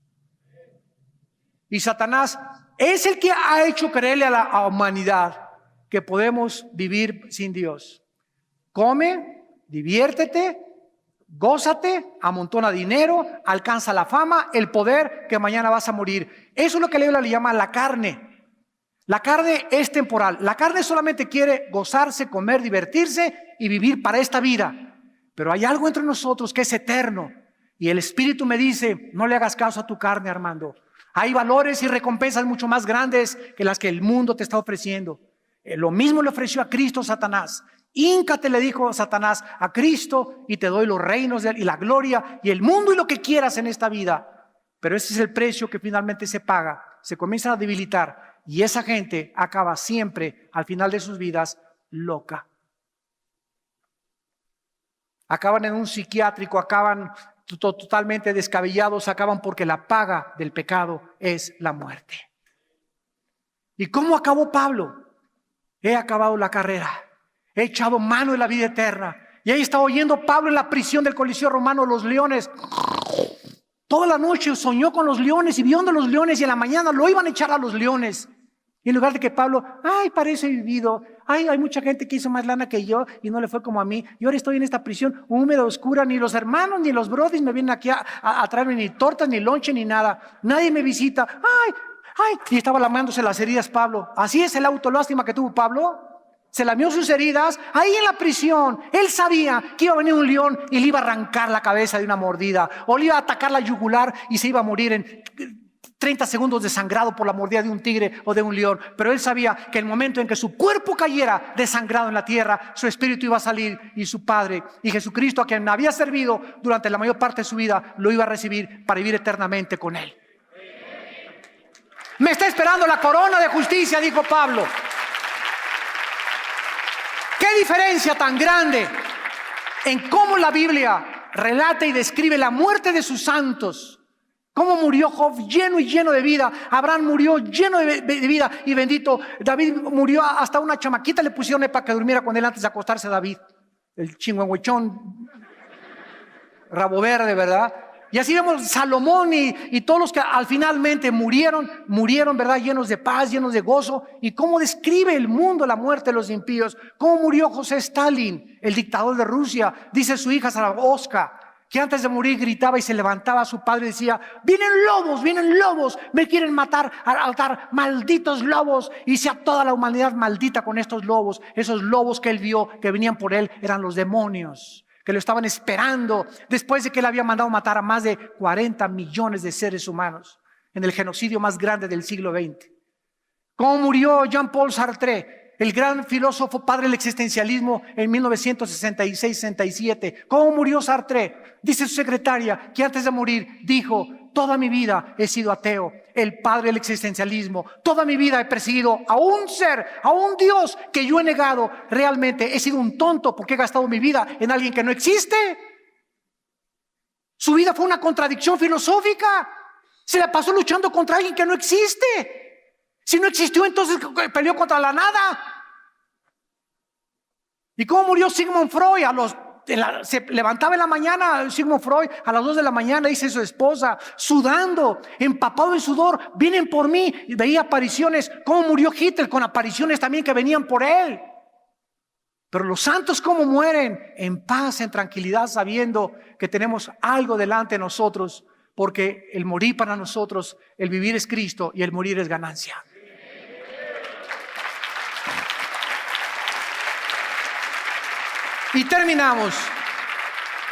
Y Satanás es el que ha hecho creerle a la humanidad que podemos vivir sin Dios. Come, diviértete, gózate, amontona dinero, alcanza la fama, el poder, que mañana vas a morir. Eso es lo que la Biblia le llama la carne. La carne es temporal. La carne solamente quiere gozarse, comer, divertirse y vivir para esta vida. Pero hay algo entre nosotros que es eterno. Y el Espíritu me dice, no le hagas caso a tu carne, Armando. Hay valores y recompensas mucho más grandes que las que el mundo te está ofreciendo. Lo mismo le ofreció a Cristo Satanás. Híncate, le dijo Satanás, a Cristo y te doy los reinos de él y la gloria y el mundo y lo que quieras en esta vida. Pero ese es el precio que finalmente se paga. Se comienza a debilitar. Y esa gente acaba siempre, al final de sus vidas, loca. Acaban en un psiquiátrico, acaban totalmente descabellados, acaban porque la paga del pecado es la muerte. ¿Y cómo acabó Pablo? He acabado la carrera, he echado mano de la vida eterna. Y ahí está oyendo Pablo en la prisión del Coliseo Romano, los leones. Toda la noche soñó con los leones y vio a los leones y en la mañana lo iban a echar a los leones. Y en lugar de que Pablo, parece vivido, hay mucha gente que hizo más lana que yo y no le fue como a mí. Y ahora estoy en esta prisión húmeda, oscura, ni los hermanos ni los brodis me vienen aquí a traerme ni tortas, ni lonche, ni nada. Nadie me visita. Y estaba lamándose las heridas Pablo. Así es el autolástima que tuvo Pablo. Se lamió sus heridas ahí en la prisión. Él sabía que iba a venir un león y le iba a arrancar la cabeza de una mordida, o le iba a atacar la yugular y se iba a morir en 30 segundos desangrado por la mordida de un tigre o de un león. Pero él sabía que el momento en que su cuerpo cayera desangrado en la tierra, su espíritu iba a salir y su Padre y Jesucristo, a quien había servido durante la mayor parte de su vida, lo iba a recibir para vivir eternamente con él. Me está esperando la corona de justicia, dijo Pablo. ¿Qué diferencia tan grande en cómo la Biblia relata y describe la muerte de sus santos? Cómo murió Job lleno y lleno de vida. Abraham murió lleno de vida y bendito. David murió, hasta una chamaquita le pusieron para que durmiera con él antes de acostarse David. El chingüengüechón, rabo verde, ¿verdad? Y así vemos Salomón y todos los que al finalmente murieron, ¿verdad? Llenos de paz, llenos de gozo. Y cómo describe el mundo la muerte de los impíos. Cómo murió José Stalin, el dictador de Rusia. Dice su hija Zaragoza, que antes de morir gritaba y se levantaba a su padre y decía: vienen lobos, me quieren matar, malditos lobos. Y sea toda la humanidad maldita con estos lobos. Esos lobos que él vio que venían por él eran los demonios, que lo estaban esperando después de que él había mandado matar a más de 40 millones de seres humanos en el genocidio más grande del siglo XX. ¿Cómo murió Jean-Paul Sartre, el gran filósofo padre del existencialismo, en 1966-67? ¿Cómo murió Sartre? Dice su secretaria que antes de morir dijo: toda mi vida he sido ateo, el padre del existencialismo. Toda mi vida he perseguido a un ser, a un Dios que yo he negado. Realmente he sido un tonto porque he gastado mi vida en alguien que no existe. Su vida fue una contradicción filosófica. Se la pasó luchando contra alguien que no existe. Si no existió, entonces peleó contra la nada. ¿Y cómo murió Sigmund Freud? Se levantaba en la mañana Sigmund Freud, a las 2 de la mañana, dice su esposa, sudando, empapado en sudor: vienen por mí. Y veía apariciones. ¿Cómo murió Hitler? Con apariciones también que venían por él. Pero los santos, ¿cómo mueren? En paz, en tranquilidad, sabiendo que tenemos algo delante de nosotros, porque el morir para nosotros, el vivir es Cristo y el morir es ganancia. Y terminamos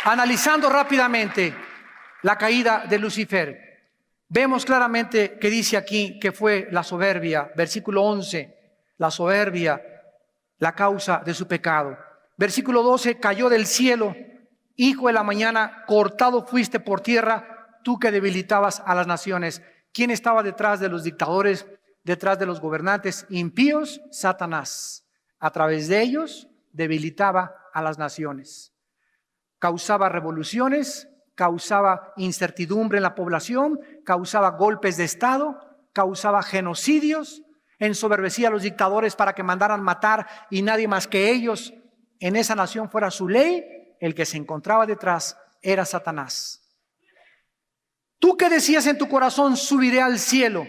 analizando rápidamente la caída de Lucifer. Vemos claramente que dice aquí que fue la soberbia. Versículo 11, la soberbia, la causa de su pecado. Versículo 12, cayó del cielo, hijo de la mañana, cortado fuiste por tierra, tú que debilitabas a las naciones. ¿Quién estaba detrás de los dictadores, detrás de los gobernantes impíos? Satanás. A través de ellos debilitaba a las naciones. Causaba revoluciones, causaba incertidumbre en la población, causaba golpes de estado, causaba genocidios, ensoberbecía a los dictadores para que mandaran matar y nadie más que ellos en esa nación fuera su ley. El que se encontraba detrás era Satanás. Tú que decías en tu corazón: subiré al cielo,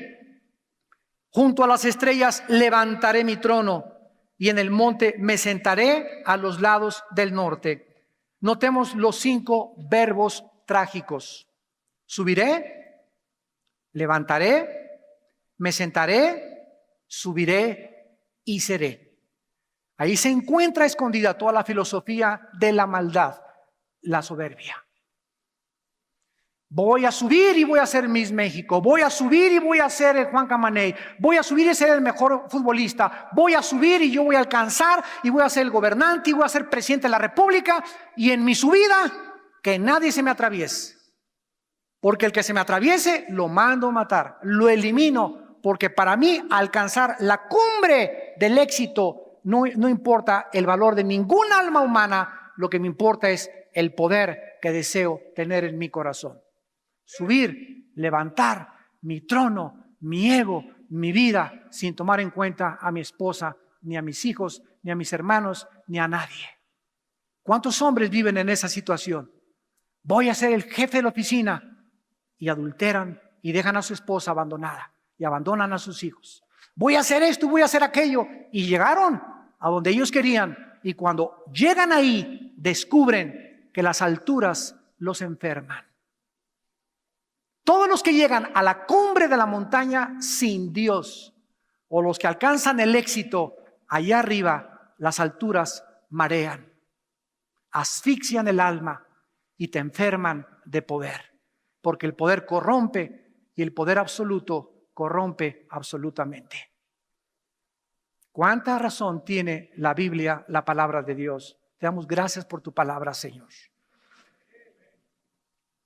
junto a las estrellas levantaré mi trono, y en el monte me sentaré a los lados del norte. Notemos los 5 verbos trágicos: subiré, levantaré, me sentaré, subiré y seré. Ahí se encuentra escondida toda la filosofía de la maldad, la soberbia. Voy a subir y voy a ser Miss México. Voy a subir y voy a ser el Juan Camaney. Voy a subir y ser el mejor futbolista. Voy a subir y yo voy a alcanzar y voy a ser el gobernante y voy a ser presidente de la República. Y en mi subida, que nadie se me atraviese. Porque el que se me atraviese, lo mando a matar. Lo elimino. Porque para mí, alcanzar la cumbre del éxito, no importa el valor de ningún alma humana. Lo que me importa es el poder que deseo tener en mi corazón. Subir, levantar mi trono, mi ego, mi vida, sin tomar en cuenta a mi esposa, ni a mis hijos, ni a mis hermanos, ni a nadie. ¿Cuántos hombres viven en esa situación? Voy a ser el jefe de la oficina, y adulteran y dejan a su esposa abandonada y abandonan a sus hijos. Voy a hacer esto, voy a hacer aquello, y llegaron a donde ellos querían, y cuando llegan ahí descubren que las alturas los enferman. Todos los que llegan a la cumbre de la montaña sin Dios, o los que alcanzan el éxito allá arriba, las alturas marean, asfixian el alma y te enferman de poder, porque el poder corrompe y el poder absoluto corrompe absolutamente. ¿Cuánta razón tiene la Biblia, la palabra de Dios? Te damos gracias por tu palabra, Señor.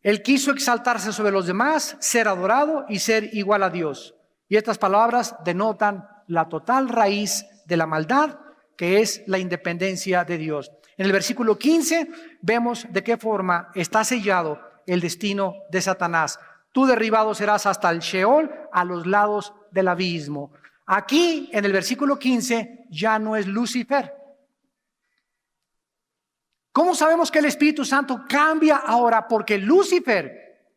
Él quiso exaltarse sobre los demás, ser adorado y ser igual a Dios. Y estas palabras denotan la total raíz de la maldad, que es la independencia de Dios. En el versículo 15 vemos de qué forma está sellado el destino de Satanás. Tú derribado serás hasta el Sheol, a los lados del abismo. Aquí en el versículo 15 ya no es Lucifer. ¿Cómo sabemos que el Espíritu Santo cambia ahora? Porque Lucifer,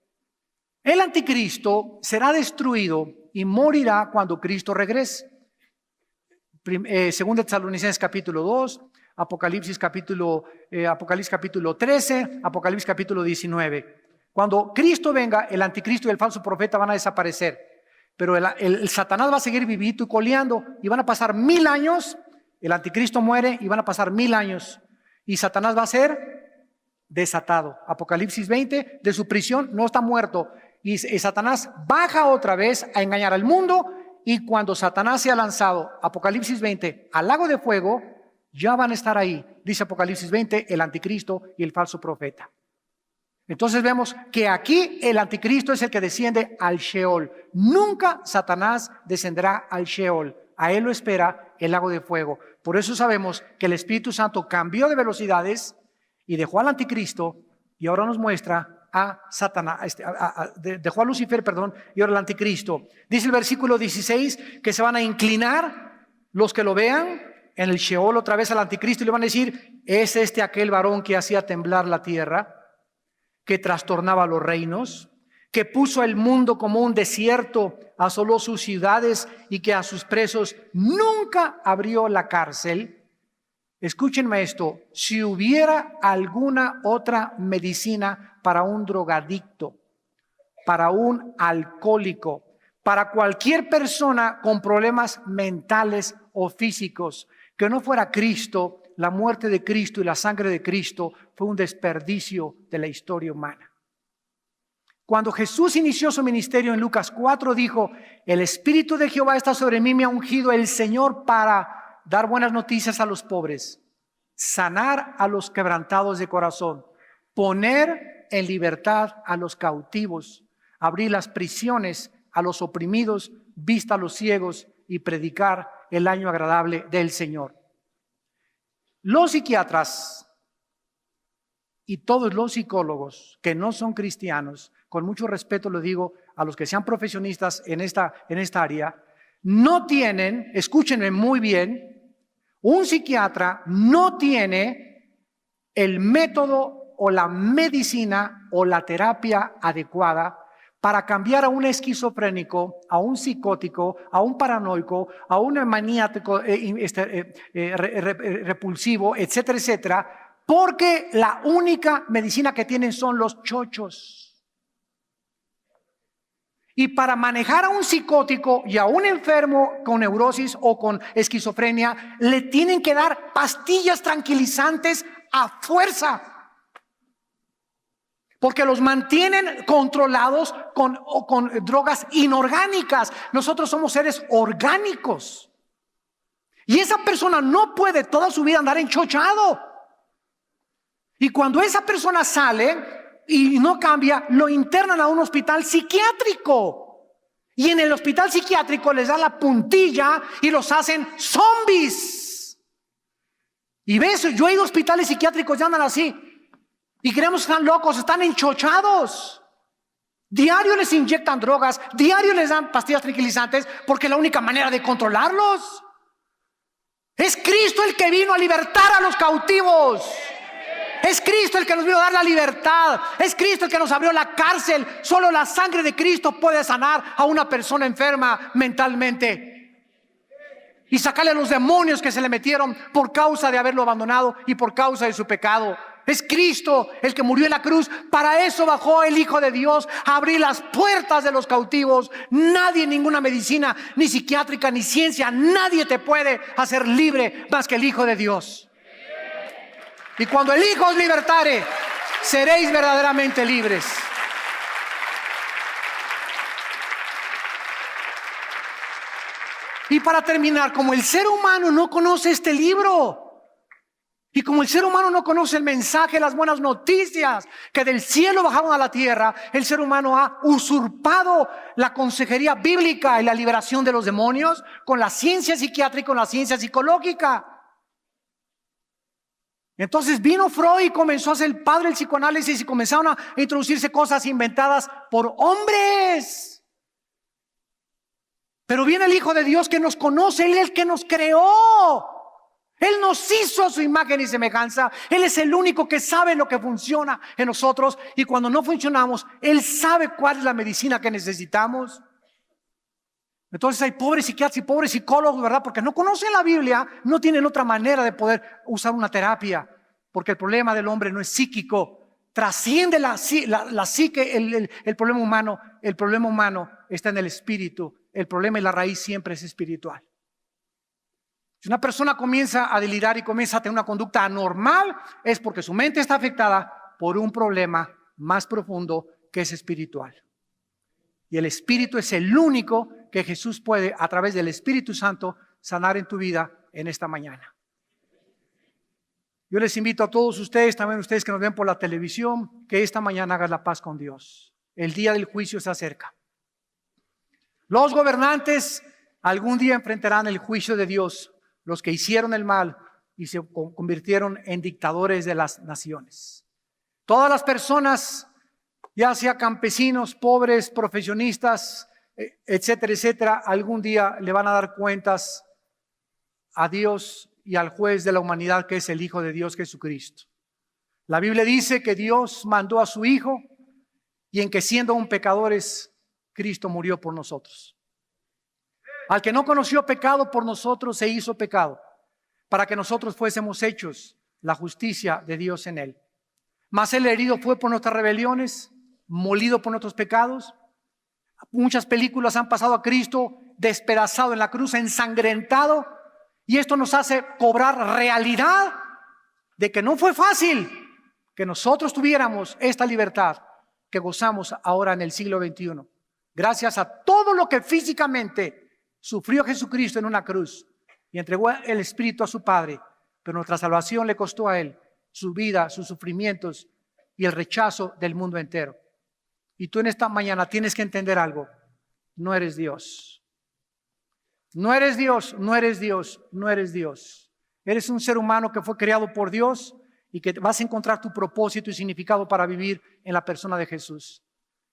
el anticristo, será destruido y morirá cuando Cristo regrese. Segunda Tesalonicenses capítulo 2, Apocalipsis capítulo 13, Apocalipsis capítulo 19. Cuando Cristo venga, el anticristo y el falso profeta van a desaparecer, pero el Satanás va a seguir vivito y coleando, y van a pasar 1000 años, el anticristo muere y van a pasar 1000 años, y Satanás va a ser desatado. Apocalipsis 20, de su prisión no está muerto, y Satanás baja otra vez a engañar al mundo, y cuando Satanás sea lanzado, Apocalipsis 20, al lago de fuego, ya van a estar ahí, dice Apocalipsis 20, el anticristo y el falso profeta. Entonces vemos que aquí el anticristo es el que desciende al Sheol. Nunca Satanás descenderá al Sheol. A él lo espera el lago de fuego. Por eso sabemos que el Espíritu Santo cambió de velocidades y dejó al anticristo, y ahora nos muestra a Satanás, dejó a Lucifer, y ahora al anticristo. Dice el versículo 16 que se van a inclinar los que lo vean en el Sheol otra vez al anticristo, y le van a decir: es aquel varón que hacía temblar la tierra, que trastornaba los reinos, que puso el mundo como un desierto, asoló sus ciudades y que a sus presos nunca abrió la cárcel. Escúchenme esto: si hubiera alguna otra medicina para un drogadicto, para un alcohólico, para cualquier persona con problemas mentales o físicos, que no fuera Cristo, la muerte de Cristo y la sangre de Cristo fue un desperdicio de la historia humana. Cuando Jesús inició su ministerio en Lucas 4, dijo: el Espíritu de Jehová está sobre mí, me ha ungido el Señor para dar buenas noticias a los pobres, sanar a los quebrantados de corazón, poner en libertad a los cautivos, abrir las prisiones a los oprimidos, vista a los ciegos y predicar el año agradable del Señor. Los psiquiatras y todos los psicólogos que no son cristianos, con mucho respeto lo digo a los que sean profesionistas en esta área, no tienen, escúchenme muy bien, un psiquiatra no tiene el método o la medicina o la terapia adecuada para cambiar a un esquizofrénico, a un psicótico, a un paranoico, a un maníaco repulsivo, etcétera, etcétera, porque la única medicina que tienen son los chochos. Y para manejar a un psicótico y a un enfermo con neurosis o con esquizofrenia, le tienen que dar pastillas tranquilizantes a fuerza, porque los mantienen controlados con drogas inorgánicas. Nosotros somos seres orgánicos. Y esa persona no puede toda su vida andar enchochado. Y cuando esa persona sale y no cambia, lo internan a un hospital psiquiátrico. Y en el hospital psiquiátrico les dan la puntilla y los hacen zombies. Y ves, yo he ido a hospitales psiquiátricos y andan así. Y creemos que están locos, están enchochados. Diario les inyectan drogas, diario les dan pastillas tranquilizantes, porque es la única manera de controlarlos. Es Cristo el que vino a libertar a los cautivos. Es Cristo el que nos vino a dar la libertad. Es Cristo el que nos abrió la cárcel. Solo la sangre de Cristo puede sanar a una persona enferma mentalmente y sacarle a los demonios que se le metieron por causa de haberlo abandonado y por causa de su pecado. Es Cristo el que murió en la cruz. Para eso bajó el Hijo de Dios, a abrir las puertas de los cautivos. Nadie, ninguna medicina, ni psiquiátrica, ni ciencia, nadie te puede hacer libre más que el Hijo de Dios. Y cuando el Hijo os libertare, seréis verdaderamente libres. Y para terminar, como el ser humano no conoce este libro, Y como el ser humano no conoce el mensaje, las buenas noticias que del cielo bajaron a la tierra, el ser humano ha usurpado la consejería bíblica y la liberación de los demonios con la ciencia psiquiátrica y con la ciencia psicológica. Entonces vino Freud y comenzó a ser el padre del psicoanálisis y comenzaron a introducirse cosas inventadas por hombres. Pero viene el Hijo de Dios que nos conoce, Él es el que nos creó. Él nos hizo a su imagen y semejanza. Él es el único que sabe lo que funciona en nosotros. Y cuando no funcionamos, Él sabe cuál es la medicina que necesitamos. Entonces hay pobres psiquiatras y pobres psicólogos, ¿verdad? Porque no conocen la Biblia, no tienen otra manera de poder usar una terapia. Porque el problema del hombre no es psíquico, trasciende la psique, el problema humano. El problema humano está en el espíritu. El problema y la raíz siempre es espiritual. Si una persona comienza a delirar y comienza a tener una conducta anormal, es porque su mente está afectada por un problema más profundo que es espiritual. Y el Espíritu es el único que Jesús puede, a través del Espíritu Santo, sanar en tu vida en esta mañana. Yo les invito a todos ustedes, también ustedes que nos ven por la televisión, que esta mañana hagan la paz con Dios. El día del juicio se acerca. Los gobernantes algún día enfrentarán el juicio de Dios. Los que hicieron el mal y se convirtieron en dictadores de las naciones. Todas las personas, ya sea campesinos, pobres, profesionistas, etcétera, etcétera, algún día le van a dar cuentas a Dios y al juez de la humanidad, que es el Hijo de Dios, Jesucristo. La Biblia dice que Dios mandó a su Hijo y en que siendo aún pecadores, Cristo murió por nosotros. Al que no conoció pecado, por nosotros se hizo pecado, para que nosotros fuésemos hechos la justicia de Dios en él. Mas el herido fue por nuestras rebeliones, molido por nuestros pecados. Muchas películas han pasado a Cristo despedazado en la cruz, ensangrentado, y esto nos hace cobrar realidad de que no fue fácil que nosotros tuviéramos esta libertad que gozamos ahora en el siglo XXI. Gracias a todo lo que físicamente sufrió Jesucristo en una cruz y entregó el Espíritu a su Padre, pero nuestra salvación le costó a Él su vida, sus sufrimientos y el rechazo del mundo entero. Y tú en esta mañana tienes que entender algo: no eres Dios. No eres Dios, no eres Dios, no eres Dios. Eres un ser humano que fue creado por Dios y que vas a encontrar tu propósito y significado para vivir en la persona de Jesús.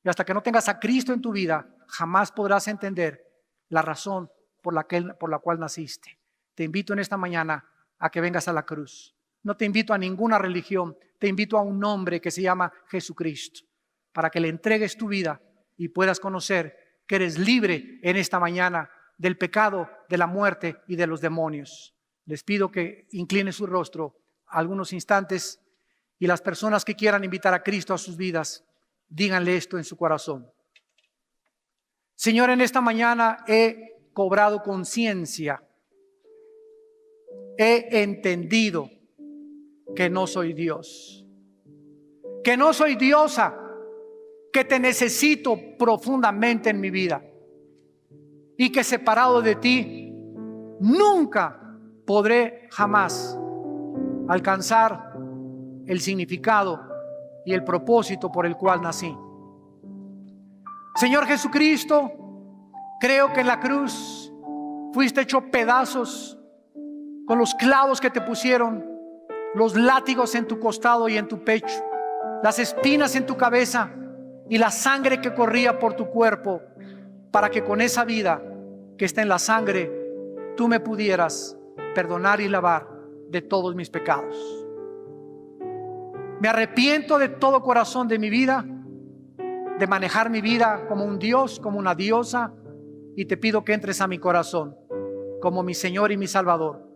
Y hasta que no tengas a Cristo en tu vida, jamás podrás entender la razón por la cual naciste. Te invito en esta mañana a que vengas a la cruz. No te invito a ninguna religión, te invito a un nombre que se llama Jesucristo, para que le entregues tu vida y puedas conocer que eres libre en esta mañana del pecado, de la muerte y de los demonios. Les pido que incline su rostro algunos instantes y las personas que quieran invitar a Cristo a sus vidas, díganle esto en su corazón. Señor, en esta mañana he cobrado conciencia, he entendido que no soy Dios, que no soy diosa, que te necesito profundamente en mi vida y que separado de ti nunca podré jamás alcanzar el significado y el propósito por el cual nací. Señor Jesucristo, creo que en la cruz fuiste hecho pedazos con los clavos que te pusieron, los látigos en tu costado y en tu pecho, las espinas en tu cabeza y la sangre que corría por tu cuerpo, para que con esa vida que está en la sangre tú me pudieras perdonar y lavar de todos mis pecados. Me arrepiento de todo corazón de mi vida, de manejar mi vida como un Dios, como una diosa, y te pido que entres a mi corazón como mi Señor y mi Salvador.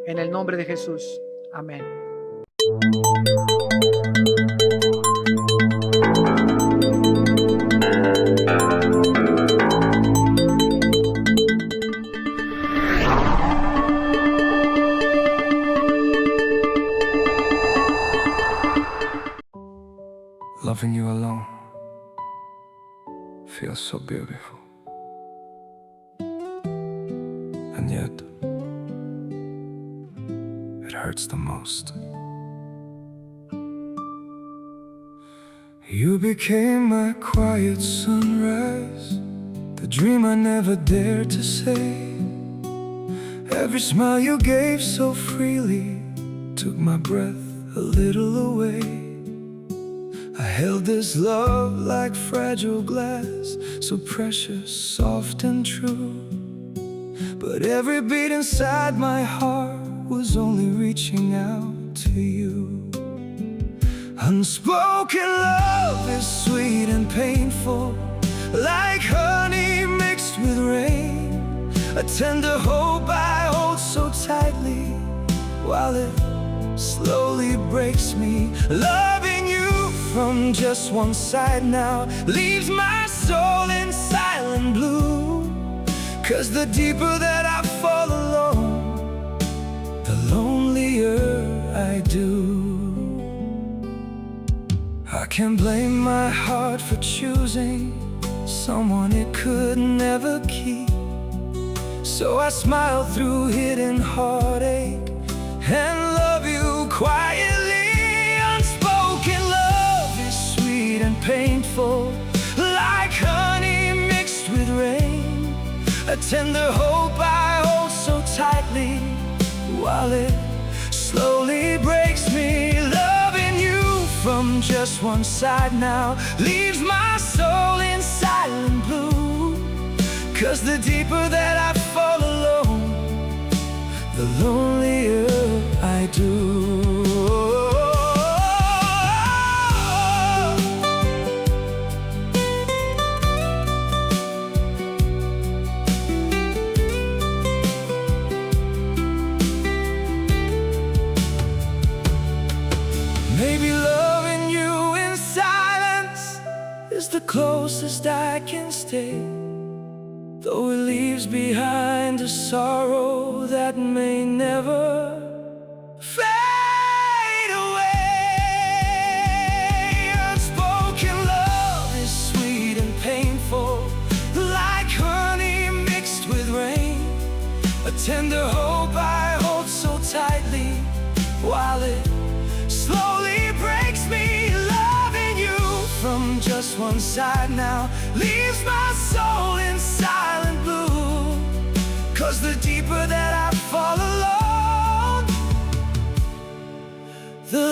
En el nombre de Jesús. Amén. Loving you alone feels so beautiful, and yet it hurts. hurts the most. You became my quiet sunrise, the dream I never dared to say. Every smile you gave so freely took my breath a little away. I held this love like fragile glass, so precious, soft and true. But every beat inside my heart was only reaching out to you. Unspoken love is sweet and painful, like honey mixed with rain. A tender hope I hold so tightly, while it slowly breaks me. Loving you from just one side now leaves my soul in silent blue. 'Cause the deeper that I fall alone, the lonelier I do. I can't blame my heart for choosing someone it could never keep. So I smile through hidden heartache and love you quietly. Unspoken love is sweet and painful, like honey mixed with rain. A tender hope I hold so tightly, while it slowly breaks me. Loving you from just one side now leaves my soul in silent blue. 'Cause the deeper that I fall alone, the lonelier I do. Maybe loving you in silence is the closest I can stay, though it leaves behind a sorrow that may never fade away. Unspoken love is sweet and painful, like honey mixed with rain. A tender hope I hold so tightly, while it slowly breaks me. Loving you from just one side now leaves my soul in silent blue. 'Cause the deeper that I fall alone, the